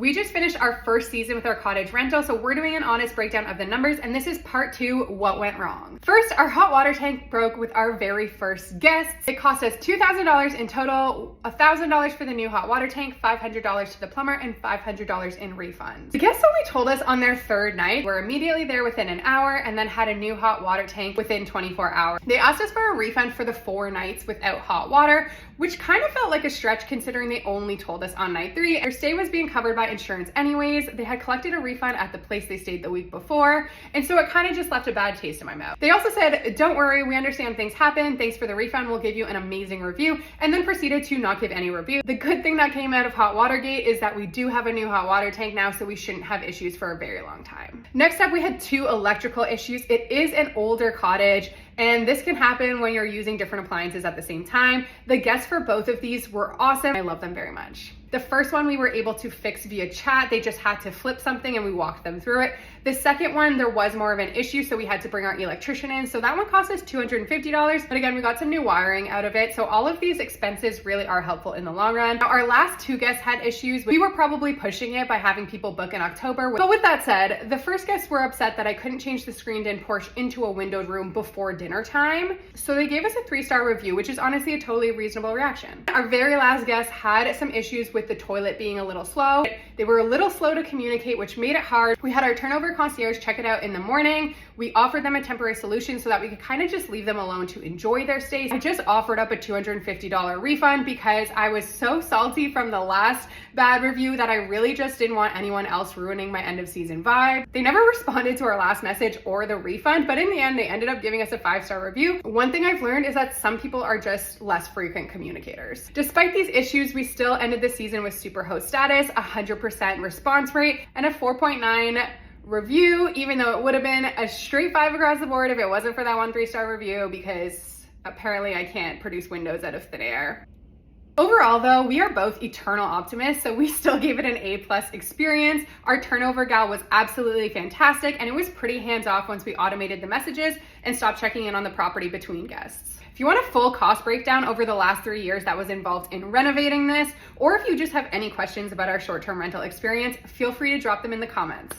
We just finished our first season with our cottage rental, so we're doing an honest breakdown of the numbers, and this is part 2, what went wrong. First, our hot water tank broke with our very first guests. It cost us $2,000 in total, $1,000 for the new hot water tank, $500 to the plumber, and $500 in refunds. The guests only told us on their third night. We're immediately there within an hour and then had a new hot water tank within 24 hours. They asked us for a refund for the 4 nights without hot water, which kind of felt like a stretch considering they only told us on night 3. Their stay was being covered by insurance anyways. They had collected a refund at the place they stayed the week before, and so it kind of just left a bad taste in my mouth. They also said, don't worry, we understand things happen. Thanks for the refund. We'll give you an amazing review, and then proceeded to not give any review. The good thing that came out of Hot Watergate is that we do have a new hot water tank now, so we shouldn't have issues for a very long time. Next up, we had 2 electrical issues. It is an older cottage, and this can happen when you're using different appliances at the same time. The guests for both of these were awesome. I love them very much. The first one we were able to fix via chat. They just had to flip something and we walked them through it. The second one, there was more of an issue, so we had to bring our electrician in. So that one cost us $250, but again, we got some new wiring out of it. So all of these expenses really are helpful in the long run. Now, our last 2 guests had issues. We were probably pushing it by having people book in October. But with that said, the first guests were upset that I couldn't change the screened-in porch into a windowed room before dinner time. So they gave us a 3-star review, which is honestly a totally reasonable reaction. Our very last guest had some issues with the toilet being a little slow. They were a little slow to communicate, which made it hard. We had our turnover concierge check it out in the morning. We offered them a temporary solution so that we could kind of just leave them alone to enjoy their stay. I just offered up a $250 refund because I was so salty from the last bad review that I really just didn't want anyone else ruining my end of season vibe. They never responded to our last message or the refund, but in the end, they ended up giving us a 5-star review. One thing I've learned is that some people are just less frequent communicators. Despite these issues, we still ended the season with Superhost status, 100% response rate, and a 4.9 review, even though it would have been a straight 5 across the board if it wasn't for that one 3-star review, because apparently I can't produce windows out of thin air. Overall though, we are both eternal optimists, so we still gave it an A+ experience. Our turnover gal was absolutely fantastic, and it was pretty hands-off once we automated the messages and stopped checking in on the property between guests. If you want a full cost breakdown over the last 3 years that was involved in renovating this, or if you just have any questions about our short-term rental experience, feel free to drop them in the comments.